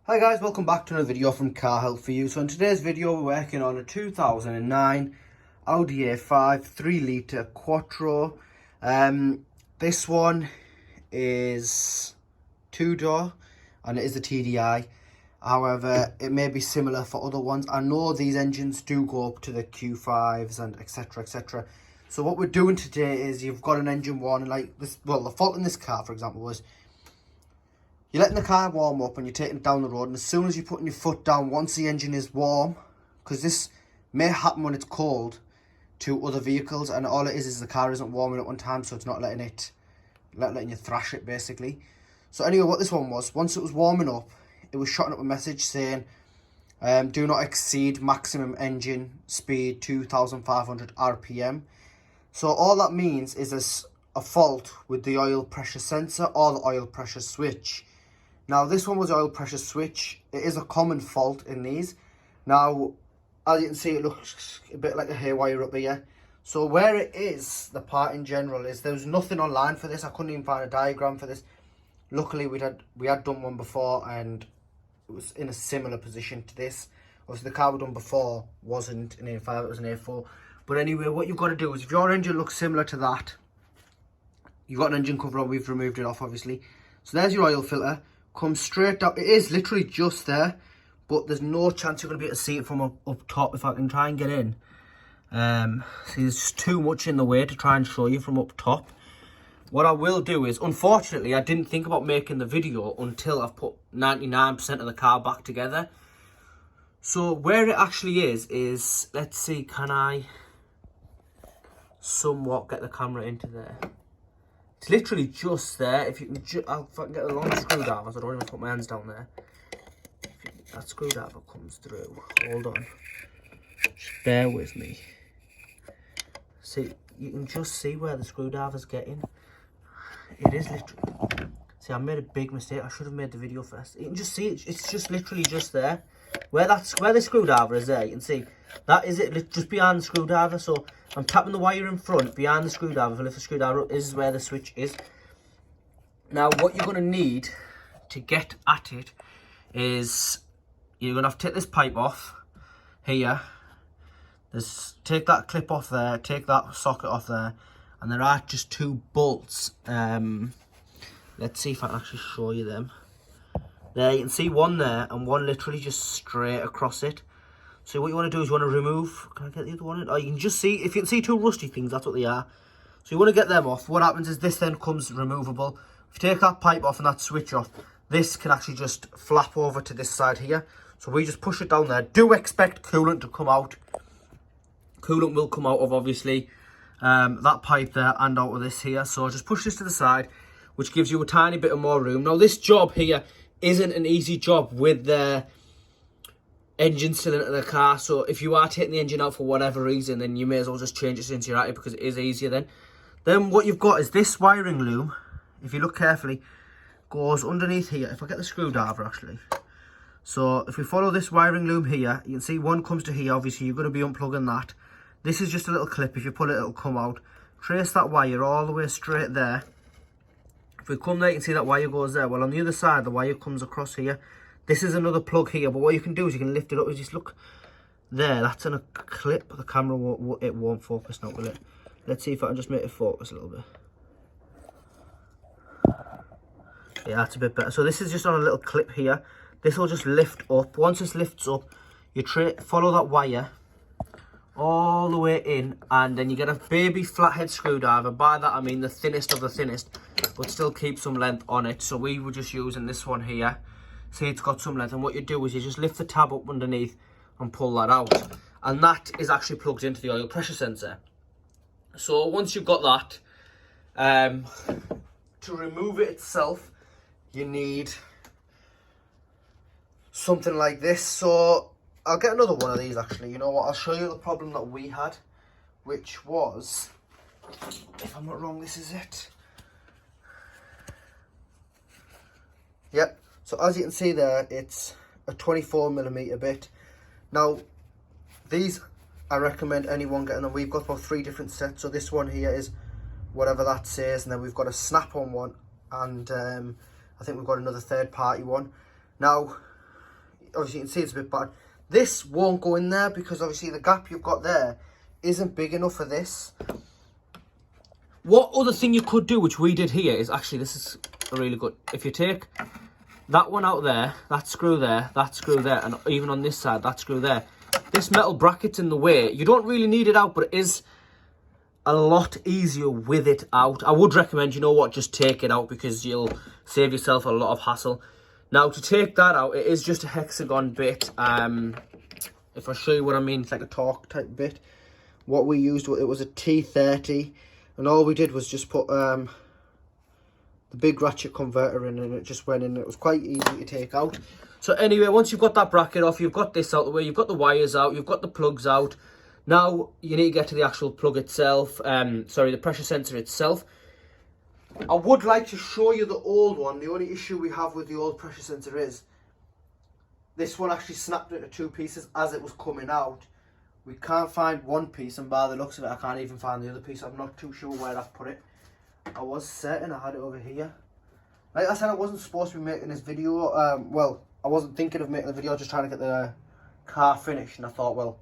Hi guys, welcome back to another video from Car Help for You. So in today's video we're working on a 2009 Audi A5 3 litre Quattro. This one is 2-door and it is a TDI. However, it may be similar for other ones. I know these engines do go up to the Q5s and etc, etc. So what we're doing today is you've got an engine one and like this. Well, the fault in this car, for example, was you're letting the car warm up and you're taking it down the road, and as soon as you're putting your foot down, once the engine is warm, because this may happen when it's cold to other vehicles, and all it is the car isn't warming up on time, so it's not letting you thrash it basically. So anyway, what this one was, once it was warming up, it was shotting up a message saying, do not exceed maximum engine speed 2,500 RPM. So all that means is there's a fault with the oil pressure sensor or the oil pressure switch. Now, this one was oil pressure switch. It is a common fault in these. Now, as you can see, it looks a bit like a haywire up here. So where it is, the part in general is, there's nothing online for this. I couldn't even find a diagram for this. Luckily, we had done one before and it was in a similar position to this. Obviously, the car we done before wasn't an A5, it was an A4. But anyway, what you've got to do is, if your engine looks similar to that, you've got an engine cover on, we've removed it off, obviously. So there's your oil filter. Comes straight down. It is literally just there, but there's no chance you're going to be able to see it from up top. If I can try and get in. See, there's just too much in the way to try and show you from up top. What I will do is, unfortunately, I didn't think about making the video until I've put 99% of the car back together. So where it actually is, let's see, can I somewhat get the camera into there? It's literally just there. If you can, if I can get a long screwdriver, so I don't even put my hands down there. That screwdriver comes through. Hold on. Just bear with me. See, you can just see where the screwdriver's getting. It is literally. See, I made a big mistake. I should have made the video first. You can just see it. It's just literally just there. Where the screwdriver is there, you can see that is it, just behind the screwdriver. So I'm tapping the wire in front behind the screwdriver. If I lift the screwdriver up, this is where the switch is. Now, what you're going to need to get at it is you're going to have to take this pipe off here. Take that clip off there, take that socket off there, and there are just two bolts. Let's see if I can actually show you them. There, you can see one there and one literally just straight across it. So what you want to do is you want to remove, can I get the other one in? Oh, you can just see, if you can see two rusty things, that's what they are. So you want to get them off. What happens is this then comes removable. If you take that pipe off and that switch off, this can actually just flap over to this side here. So we just push it down there. Do expect coolant to come out. Coolant will come out of, obviously, that pipe there and out of this here. So just push this to the side, which gives you a tiny bit of more room. Now, this job here isn't an easy job with the engine still into the car. So if you are taking the engine out for whatever reason, then you may as well just change it since you're at it, because it is easier then. Then what you've got is this wiring loom, if you look carefully, goes underneath here. If I get the screwdriver actually. So if we follow this wiring loom here, you can see one comes to here. Obviously you're going to be unplugging that. This is just a little clip. If you pull it, it'll come out. Trace that wire all the way straight there. If we come there, you can see that wire goes there. Well, on the other side, the wire comes across here. This is another plug here, but what you can do is you can lift it up. You just look there. That's in a clip. The camera won't focus now, will it? Let's see if I can just make it focus a little bit. Yeah, that's a bit better. So this is just on a little clip here. This will just lift up. Once this lifts up, you follow that wire all the way in, and then you get a baby flathead screwdriver. By that I mean the thinnest of the thinnest, but still keep some length on it. So we were just using this one here. See, it's got some length, and what you do is you just lift the tab up underneath and pull that out, and that is actually plugged into the oil pressure sensor. So once you've got that, to remove it itself, you need something like this. So I'll get another one of these actually. You know what, I'll show you the problem that we had, which was, if I'm not wrong, this is it. Yep. So as you can see there, it's a 24mm bit. Now, these, I recommend anyone getting them. We've got about 3 different sets. So this one here is whatever that says, and then we've got a snap-on one, and I think we've got another third-party one. Now, obviously you can see it's a bit bad. This won't go in there because obviously the gap you've got there isn't big enough for this. What other thing you could do, which we did here, is actually, this is really good. If you take that one out there, that screw there, and even on this side, that screw there, this metal bracket's in the way. You don't really need it out, but it is a lot easier with it out. I would recommend, you know what, just take it out because you'll save yourself a lot of hassle. Now, to take that out, it is just a hexagon bit. If I show you what I mean, it's like a torque type bit. What we used, it was a T30, and all we did was just put the big ratchet converter in, and it just went in. It was quite easy to take out. So anyway, once you've got that bracket off, you've got this out the way, you've got the wires out, you've got the plugs out. Now you need to get to the actual plug itself, the pressure sensor itself. I would like to show you the old one. The only issue we have with the old pressure sensor is this one actually snapped into two pieces as it was coming out. We can't find one piece, and by the looks of it, I can't even find the other piece. I'm not too sure where I've put it. I was certain I had it over here. Like I said, I wasn't supposed to be making this video. Well, I wasn't thinking of making the video, just trying to get the car finished. And I thought, well,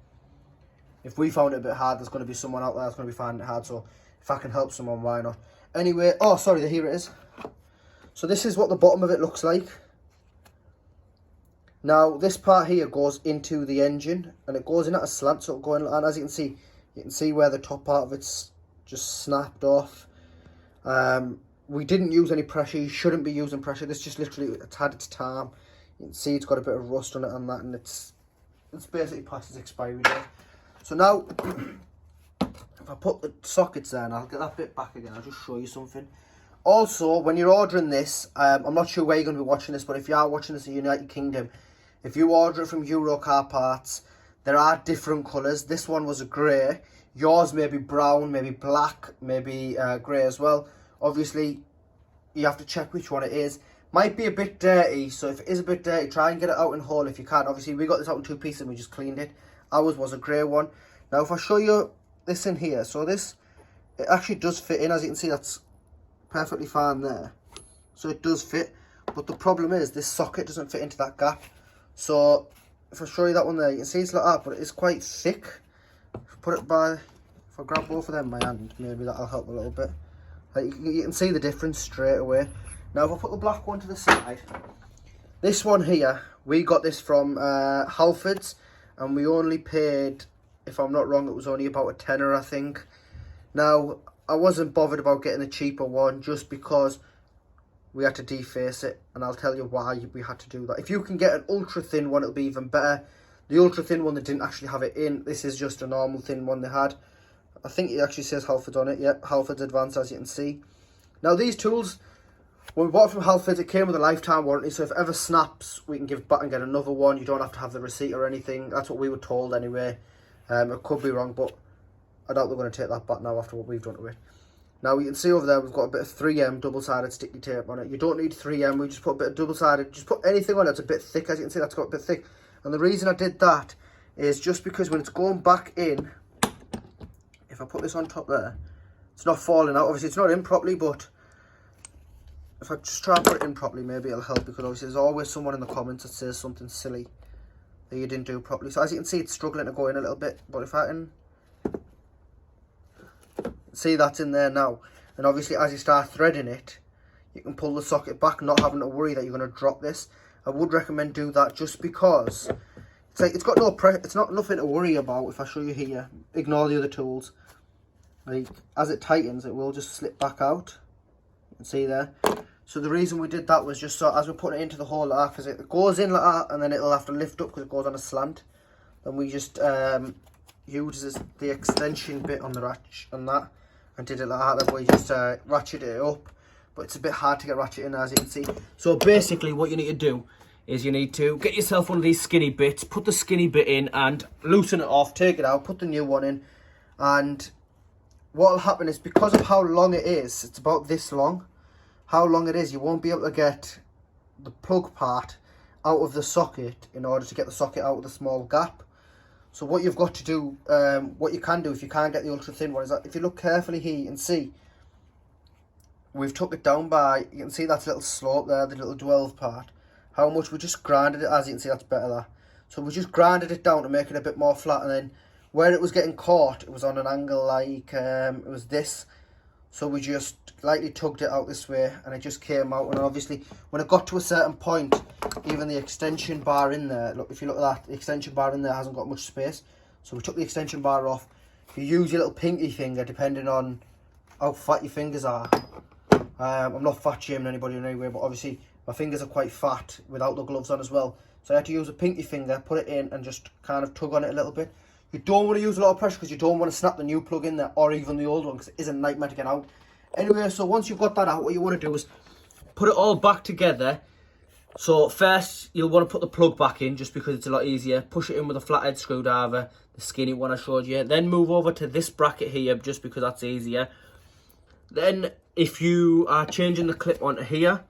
if we found it a bit hard, there's going to be someone out there that's going to be finding it hard. So if I can help someone, why not? Anyway, oh, sorry, here it is. So this is what the bottom of it looks like. Now, this part here goes into the engine, and it goes in at a slant, so it'll go in, and as you can see where the top part of it's just snapped off. We didn't use any pressure. You shouldn't be using pressure. This just literally, it's had its time. You can see it's got a bit of rust on it and that, and it's basically past its expiry date. So now, if I put the sockets there, and I'll get that bit back again, I'll just show you something. Also, when you're ordering this, I'm not sure where you're going to be watching this, but if you are watching this in the United Kingdom, if you order it from Euro Car Parts, there are different colours. This one was a grey. Yours may be brown, maybe black, maybe grey as well. Obviously, you have to check which one it is. Might be a bit dirty, so if it is a bit dirty, try and get it out in whole if you can. Obviously, we got this out in two pieces and we just cleaned it. Ours was a grey one. Now, if I show you this in here, so this, it actually does fit in. As you can see, that's perfectly fine there. So it does fit, but the problem is this socket doesn't fit into that gap. So if I show you that one there, you can see it's like that, but it is quite thick. If I put it by, if I grab both of them in my hand, maybe that'll help a little bit. Like you can see the difference straight away. Now if I put the black one to the side, this one here, we got this from Halfords, and we only paid, if I'm not wrong, it was only about a tenner, I think. Now, I wasn't bothered about getting a cheaper one just because we had to deface it, and I'll tell you why we had to do that. If you can get an ultra thin one, it'll be even better. The ultra thin one, they didn't actually have it in. This is just a normal thin one they had. I think it actually says Halfords on it. Yep, Halfords Advanced, as you can see. Now these tools, when we bought it from Halfords, it came with a lifetime warranty, so if it ever snaps, we can give it back and get another one. You don't have to have the receipt or anything. That's what we were told anyway. It could be wrong, but I doubt they're going to take that back now after what we've done to it. Now you can see over there we've got a bit of 3M double-sided sticky tape on it. You don't need 3M, we just put a bit of double-sided, just put anything on it that's a bit thick. As you can see, that's got a bit thick. And the reason I did that is just because when it's going back in, if I put this on top there, it's not falling out. Obviously it's not in properly, but if I just try and put it in properly, maybe it'll help, because obviously there's always someone in the comments that says something silly that you didn't do properly. So as you can see, it's struggling to go in a little bit, but if I can see, that's in there now. And obviously as you start threading it, you can pull the socket back, not having to worry that you're going to drop this. I would recommend do that just because it's like, it's got no it's not nothing to worry about. If I show you here, ignore the other tools. Like as it tightens, it will just slip back out. You can see there. So the reason we did that was just so as we're putting it into the hole like that, because it goes in like that and then it'll have to lift up because it goes on a slant. Then we just use the extension bit on the ratchet and that, and did it like that. Then we just ratchet it up, but it's a bit hard to get ratchet in, as you can see. So basically what you need to do is you need to get yourself one of these skinny bits, put the skinny bit in and loosen it off, take it out, put the new one in, and what will happen is, because of how long it is, it's about this long, how long it is, you won't be able to get the plug part out of the socket in order to get the socket out of the small gap. So what you've got to do, what you can do if you can't get the ultra thin one, is that if you look carefully here, you can see we've took it down by, you can see that little slope there, the little 12 part, how much we just grinded it. As you can see, that's better there. So we just grinded it down to make it a bit more flat, and then where it was getting caught, it was on an angle like it was this. So we just lightly tugged it out this way, and it just came out. And obviously, when it got to a certain point, even the extension bar in there, look, if you look at that, the extension bar in there hasn't got much space. So we took the extension bar off. If you use your little pinky finger, depending on how fat your fingers are, I'm not fat shaming anybody in any way, but obviously my fingers are quite fat without the gloves on as well. So I had to use a pinky finger, put it in, and just kind of tug on it a little bit. You don't want to use a lot of pressure because you don't want to snap the new plug in there, or even the old one, because it is a nightmare to get out. Anyway, so once you've got that out, what you want to do is put it all back together. So first, you'll want to put the plug back in, just because it's a lot easier. Push it in with a flathead screwdriver, the skinny one I showed you. Then move over to this bracket here, just because that's easier. Then, if you are changing the clip onto here,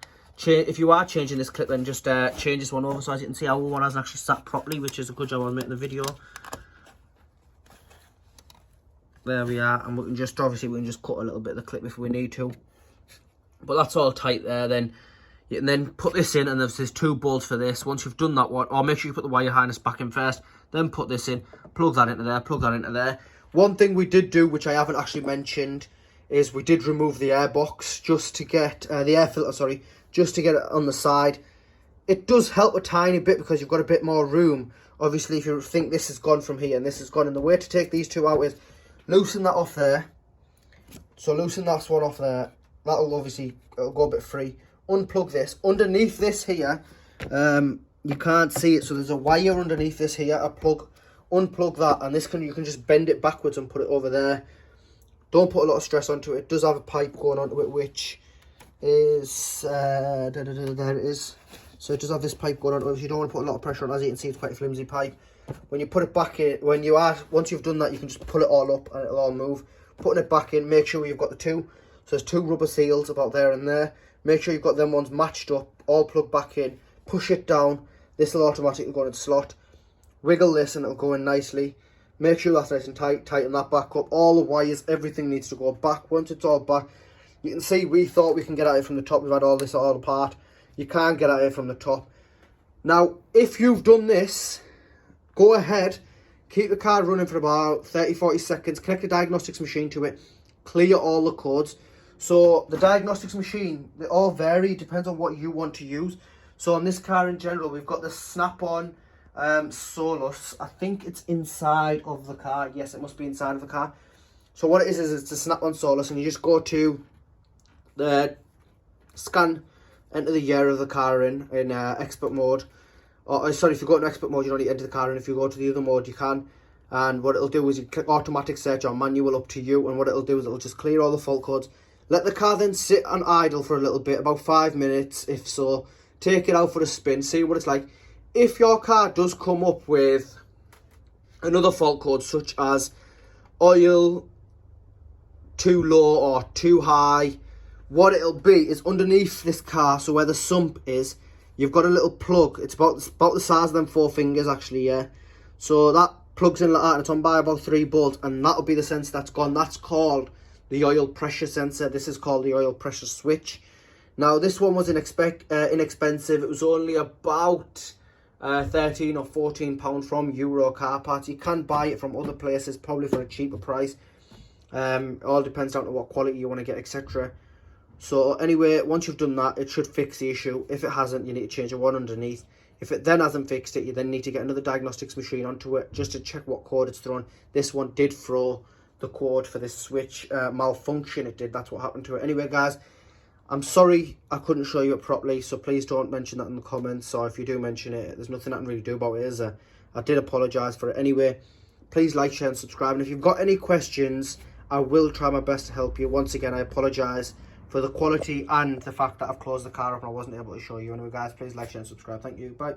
if you are changing this clip, then just change this one over, so as you can see, our one hasn't actually sat properly, which is a good job on making the video. There we are, and we can just, obviously, we can just cut a little bit of the clip if we need to. But that's all tight there. Then you can then put this in, and there's 2 bolts for this. Once you've done that one, or make sure you put the wire harness back in first, then put this in, plug that into there, plug that into there. One thing we did do, which I haven't actually mentioned, is we did remove the air box just to get, the air filter, sorry, just to get it on the side. It does help a tiny bit because you've got a bit more room. Obviously, if you think this has gone from here and this has gone, and the way to take these 2 out is loosen that off there. So loosen that one off there. That'll obviously, it'll go a bit free. Unplug this. Underneath this here, you can't see it, so there's a wire underneath this here, a plug. Unplug that, and this you can just bend it backwards and put it over there. Don't put a lot of stress onto it. It does have a pipe going onto it, which is there it is. So it does have this pipe going onto it. You don't want to put a lot of pressure on it. As you can see, it's quite a flimsy pipe. When you put it back in, once you've done that, you can just pull it all up and it'll all move. Putting it back in, make sure you've got the 2. So there's 2 rubber seals about there and there. Make sure you've got them ones matched up, all plugged back in. Push it down. This will automatically go into slot. Wiggle this and it'll go in nicely. Make sure that's nice and tight. Tighten that back up. All the wires, everything needs to go back. Once it's all back, you can see we thought we can get at it from the top. We've had all this all apart. You can't get at it from the top. Now, if you've done this, go ahead, keep the car running for about 30-40 seconds. Connect the diagnostics machine to it. Clear all the codes. So the diagnostics machine, they all vary. Depends on what you want to use. So on this car in general, we've got the snap-on Solus. I think it's inside of the car. Yes, it must be inside of the car. So what it is it's a snap-on Solus, and you just go to the scan, enter the year of the car in expert mode. Or sorry, if you go into expert mode, you don't need to enter the car in. If you go to the other mode, you can. And what it'll do is you click automatic search or manual, up to you. And what it'll do is it'll just clear all the fault codes. Let the car then sit on idle for a little bit, about 5 minutes, if so. Take it out for a spin, see what it's like. If your car does come up with another fault code, such as oil too low or too high, what it'll be is underneath this car, so where the sump is, you've got a little plug. It's about the size of them 4 fingers, actually, yeah. So that plugs in like that, and it's on by about 3 bolts, and that'll be the sensor that's gone. That's called the oil pressure sensor. This is called the oil pressure switch. Now, this one was inexpensive. It was only about 13 or 14 pounds from Euro car parts. You can buy it from other places, probably for a cheaper price. All depends on what quality you want to get, etc. So anyway, once you've done that, it should fix the issue. If it hasn't, you need to change the one underneath. If it then hasn't fixed it, you then need to get another diagnostics machine onto it just to check what code it's thrown. This one did throw the code for this switch. Malfunction, it did. That's what happened to it. Anyway, guys, I'm sorry I couldn't show you it properly, so please don't mention that in the comments. Or if you do mention it, there's nothing I can really do about it, is there? I did apologise for it. Anyway, please like, share and subscribe. And if you've got any questions, I will try my best to help you. Once again, I apologise for the quality and the fact that I've closed the car up and I wasn't able to show you. Anyway, guys, please like, share and subscribe. Thank you. Bye.